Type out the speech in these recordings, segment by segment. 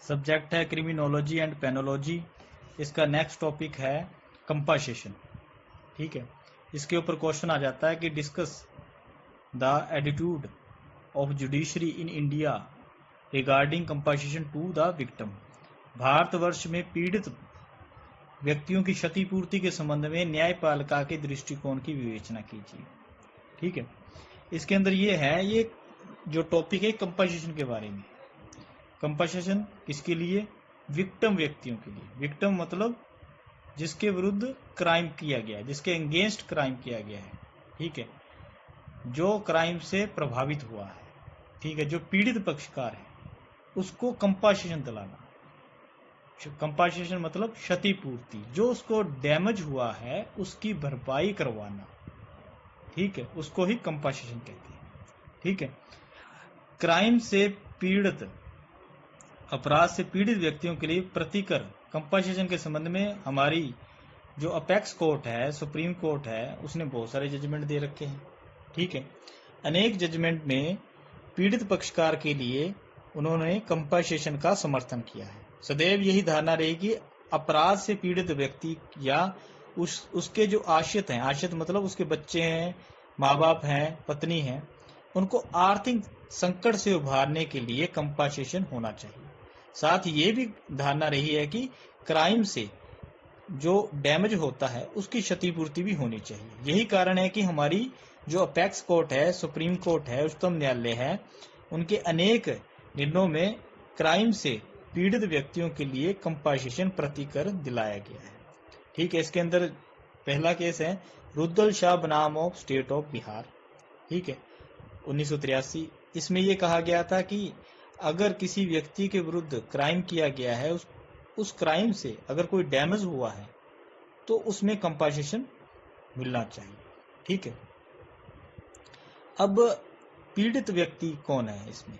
Subject है criminology and पेनोलॉजी। इसका next topic है कंपासेशन। ठीक है, इसके ऊपर क्वेश्चन आ जाता है कि discuss the attitude of judiciary in India regarding compassion to the victim. Bharatvarsh में पीड़ित व्यक्तियों की क्षतिपूर्ति के संबंध में न्यायपालिका के दृष्टिकोण की विवेचना कीजिए। ठीक है, इसके अंदर ये जो टॉपिक है कंपासेशन के बारे में। कंपासेशन किसके लिए? विक्टिम व्यक्तियों के लिए। विक्टिम मतलब जिसके विरुद्ध क्राइम किया गया है, जिसके अगेंस्ट क्राइम किया गया है। ठीक है, जो क्राइम से प्रभावित हुआ है। ठीक है, जो पीड़ित पक्षकार है उसको कंपासेशन दिलाना। कंपासेशन मतलब क्षतिपूर्ति, जो उसको डैमेज हुआ है उसकी भरपाई करवाना। ठीक है, उसको ही कंपासेशन कहते हैं। ठीक है, क्राइम से पीड़ित, अपराध से पीड़ित व्यक्तियों के लिए प्रतिकर कंपासेशन के संबंध में हमारी जो अपेक्स कोर्ट है, सुप्रीम कोर्ट है, उसने बहुत सारे जजमेंट दे रखे हैं। ठीक है, अनेक जजमेंट में पीड़ित पक्षकार के लिए उन्होंने कंपासेशन का समर्थन किया है। सदैव यही धारणा रही कि अपराध से पीड़ित व्यक्ति या उसके जो आश्रित हैं, आश्रित मतलब उसके बच्चे हैं, माँ बाप हैं, पत्नी हैं, उनको आर्थिक संकट से उभारने के लिए कंपासेशन होना चाहिए। साथ ये भी धारणा रही है कि क्राइम से जो डैमेज होता है उसकी क्षतिपूर्ति भी होनी चाहिए। यही कारण है कि हमारी जो अपेक्स कोर्ट है, सुप्रीम कोर्ट है, उच्चतम न्यायालय है, उनके अनेक निर्णयों में क्राइम से पीड़ित व्यक्तियों के लिए कंपासेशन प्रतिकर दिलाया गया है। ठीक है, इसके अंदर पहला केस है रुद्दल शाह बनाम ऑफ स्टेट ऑफ बिहार। ठीक है, 1983। इसमें यह कहा गया था कि अगर किसी व्यक्ति के विरुद्ध क्राइम किया गया है, उस क्राइम से अगर कोई डैमेज हुआ है तो उसमें कंपासेशन मिलना चाहिए। ठीक है, अब पीड़ित व्यक्ति कौन है? इसमें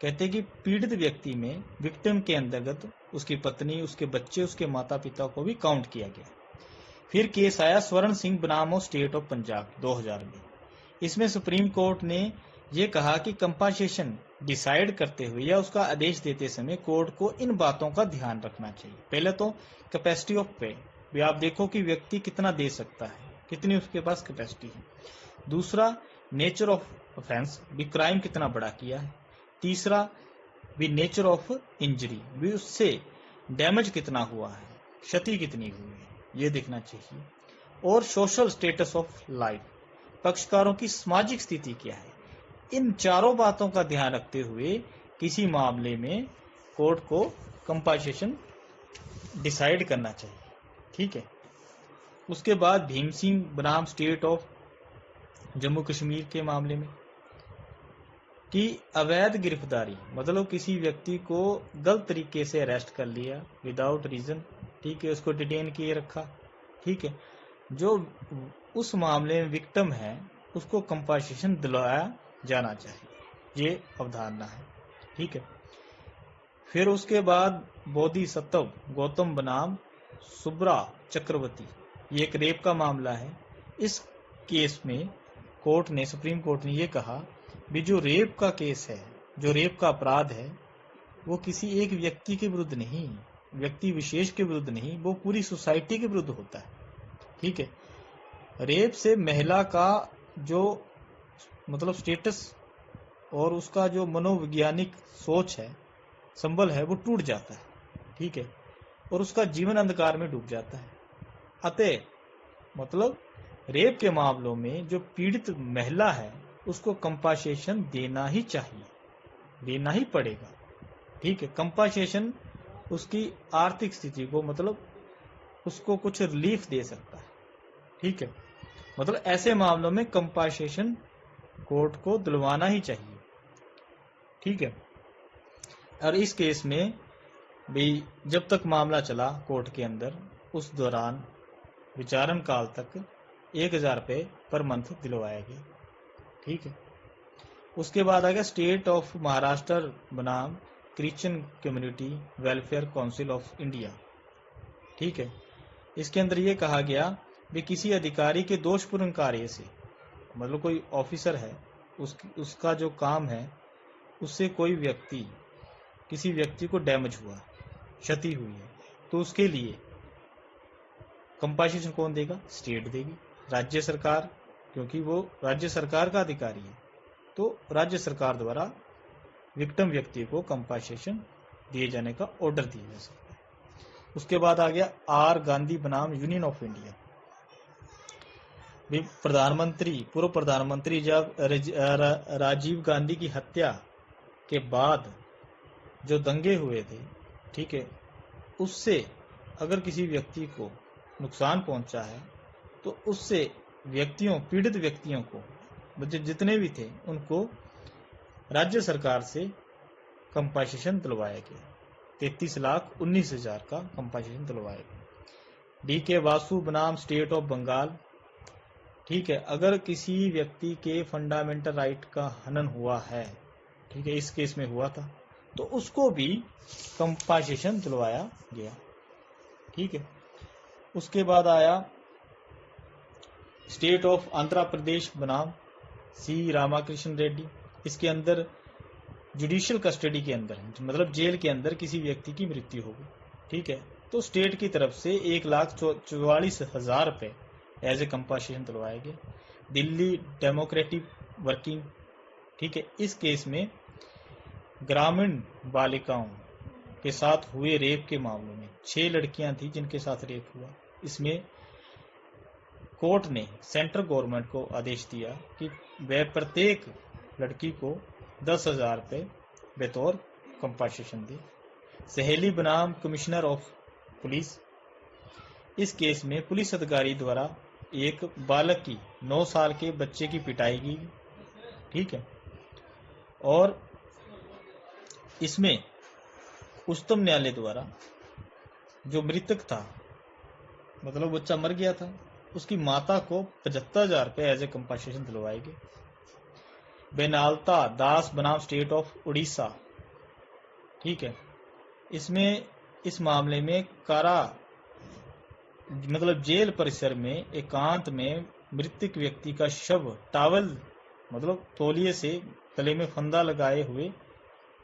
कहते हैं कि पीड़ित व्यक्ति में विक्टिम के अंतर्गत उसकी पत्नी, उसके बच्चे, उसके माता पिता को भी काउंट किया गया। फिर केस आया स्वर्ण सिंह बनाम ऑफ स्टेट ऑफ पंजाब 2000 में। इसमें सुप्रीम कोर्ट ने ये कहा कि कंपासेशन डिसाइड करते हुए या उसका आदेश देते समय कोर्ट को इन बातों का ध्यान रखना चाहिए। पहले तो कैपेसिटी ऑफ पे, भी आप देखो कि व्यक्ति कितना दे सकता है, कितनी उसके पास कैपेसिटी है। दूसरा, नेचर ऑफ ऑफेंस, भी क्राइम कितना बड़ा किया है। तीसरा, भी नेचर ऑफ इंजरी, भी उससे डैमेज कितना हुआ है, क्षति कितनी हुई है, ये देखना चाहिए। और सोशल स्टेटस ऑफ लाइफ, पक्षकारों की सामाजिक स्थिति क्या है। इन चारों बातों का ध्यान रखते हुए किसी मामले में कोर्ट को कंपासेशन डिसाइड करना चाहिए। ठीक है, उसके बाद भीम सिंह बनाम स्टेट ऑफ जम्मू कश्मीर के मामले में कि अवैध गिरफ्तारी मतलब किसी व्यक्ति को गलत तरीके से अरेस्ट कर लिया विदाउट रीजन। ठीक है, उसको डिटेन किए रखा। ठीक है, जो उस मामले में विक्टिम है उसको कंपासेशन दिलाया जाना चाहिए, ये अवधारणा है। ठीक है, फिर उसके बाद बोधिसत्व गौतम बनाम सुब्रा चक्रवर्ती, ये एक रेप का मामला है। इस केस में कोर्ट ने, सुप्रीम कोर्ट ने ये कहा भी जो रेप का केस है, जो रेप का अपराध है, वो किसी एक व्यक्ति के विरुद्ध नहीं, व्यक्ति विशेष के विरुद्ध नहीं, वो पूरी सोसाइटी के विरुद्ध होता है। ठीक है, रेप से महिला का जो मतलब स्टेटस और उसका जो मनोवैज्ञानिक सोच है, संबल है, वो टूट जाता है। ठीक है, और उसका जीवन अंधकार में डूब जाता है। अतः मतलब रेप के मामलों में जो पीड़ित महिला है उसको कंपासेशन देना ही चाहिए, देना ही पड़ेगा। ठीक है, कंपासेशन उसकी आर्थिक स्थिति को मतलब उसको कुछ रिलीफ दे सकता है। ठीक है, मतलब ऐसे मामलों में कंपासेशन कोर्ट को दिलवाना ही चाहिए। ठीक है, और इस केस में भी जब तक मामला चला कोर्ट के अंदर, उस दौरान विचारण काल तक 1000 रुपये पर मंथ दिलवाया गया। ठीक है, उसके बाद आ गया स्टेट ऑफ महाराष्ट्र बनाम Christian community welfare council of India. ठीक है, इसके अंदर ये कहा गया भी किसी अधिकारी के दोषपूर्ण कार्य से, मतलब कोई ऑफिसर है, उसका जो काम है उससे कोई व्यक्ति किसी व्यक्ति को डैमेज हुआ, क्षति हुई है, तो उसके लिए कंपनसेशन कौन देगा? स्टेट देगी, राज्य सरकार, क्योंकि वो राज्य सरकार का अधिकारी है, तो राज्य सरकार द्वारा विक्टिम व्यक्ति को कंपनसेशन दिए जाने का ऑर्डर दिया जा सकता है। उसके बाद आ गया आर गांधी बनाम यूनियन ऑफ इंडिया। पूर्व प्रधानमंत्री जब राजीव गांधी की हत्या के बाद जो दंगे हुए थे, ठीक है, उससे अगर किसी व्यक्ति को नुकसान पहुंचा है तो उससे पीड़ित व्यक्तियों को जितने भी थे उनको राज्य सरकार से कंपनसेशन दिलवाया गया। 33,19,000 का कंपनसेशन दिलवाया गया। डी के वासु बनाम स्टेट ऑफ बंगाल, ठीक है, अगर किसी व्यक्ति के फंडामेंटल राइट का हनन हुआ है, ठीक है, इस केस में हुआ था, तो उसको भी कंपनसेशन दिलवाया गया। ठीक है, उसके बाद आया स्टेट ऑफ आंध्र प्रदेश बनाम सी रामाकृष्ण रेड्डी। इसके अंदर जुडिशियल कस्टडी के अंदर, मतलब जेल के अंदर किसी व्यक्ति की मृत्यु होगी, ठीक है, तो स्टेट की तरफ से 1,44,000 रुपए एज ए कंपनसेशन दिलवाए गए। दिल्ली डेमोक्रेटिक वर्किंग, ठीक है, इस केस में ग्रामीण बालिकाओं के साथ हुए रेप के मामलों में 6 लड़कियां थी जिनके साथ रेप हुआ। इसमें कोर्ट ने सेंट्रल गवर्नमेंट को आदेश दिया कि वह प्रत्येक लड़की को 10,000 रुपए बतौर कंपनसेशन दे। सहेली बनाम कमिश्नर ऑफ पुलिस, इस केस में पुलिस अधिकारी द्वारा एक बालक की 9 साल के बच्चे की पिटाई की, ठीक है, और इसमें उच्चतम न्यायालय द्वारा जो मृतक था, मतलब बच्चा मर गया था, उसकी माता को 75,000 रुपए एज ए कंपनसेशन दिलवाए गए। बेनालता दास बनाम स्टेट ऑफ उड़ीसा, ठीक है, इसमें इस मामले में मतलब जेल परिसर में एकांत में मृतक व्यक्ति का शव टावल, मतलब तौलिए से गले में फंदा लगाए हुए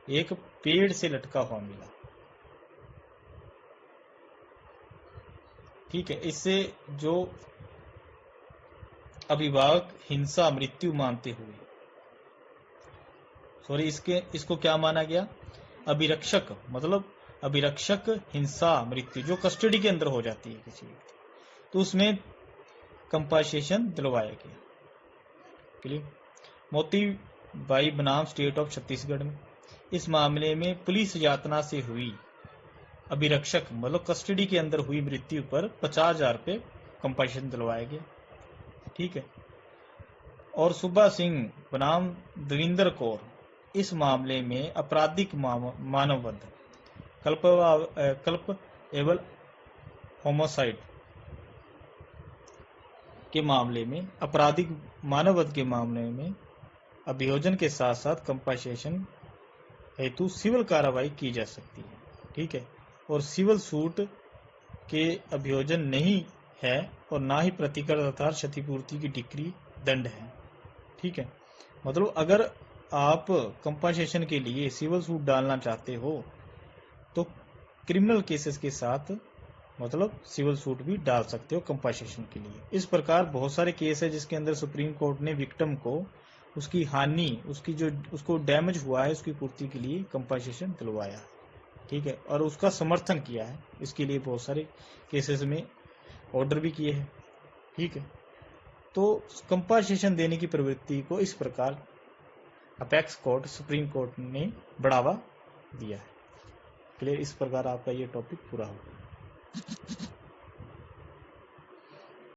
एक पेड़ से लटका हुआ मिला, ठीक है। इससे जो अभिभावक हिंसा मृत्यु मानते हुए, इसको क्या माना गया? अभिरक्षक, मतलब अभिरक्षक हिंसा मृत्यु जो कस्टडी के अंदर हो जाती है किसी व्यक्ति, तो उसमें कंपनसेशन दिलवाया गया। क्लियर? मोती बाई बनाम स्टेट ऑफ छत्तीसगढ़ में, इस मामले में पुलिस यातना से हुई अभिरक्षक, मतलब कस्टडी के अंदर हुई मृत्यु पर 50,000 रुपए कंपनसेशन दिलवाया गया, ठीक है। और सुब्बा सिंह बनाम देविंदर कौर, इस मामले में आपराधिक मानववध, कल्प एवल होमोसाइड के मामले में, आपराधिक मानववध के मामले में अभियोजन के साथ साथ कंपनसेशन हेतु सिविल कार्रवाई की जा सकती है, ठीक है। और सिविल सूट के अभियोजन नहीं है और ना ही प्रतिकर तथा क्षतिपूर्ति की डिक्री दंड है, ठीक है। मतलब अगर आप कंपनसेशन के लिए सिविल सूट डालना चाहते हो तो क्रिमिनल केसेस के साथ मतलब सिविल सूट भी डाल सकते हो कंपनसेशन के लिए। इस प्रकार बहुत सारे केस है जिसके अंदर सुप्रीम कोर्ट ने विक्टिम को उसकी हानि, उसको डैमेज हुआ है, उसकी पूर्ति के लिए कंपनसेशन दिलवाया, ठीक है, और उसका समर्थन किया है। इसके लिए बहुत सारे केसेस में ऑर्डर भी किए हैं, ठीक है। तो कंपनसेशन देने की प्रवृत्ति को इस प्रकार अपेक्स कोर्ट, सुप्रीम कोर्ट ने बढ़ावा दिया है। क्लियर? इस प्रकार आपका ये टॉपिक पूरा होगा।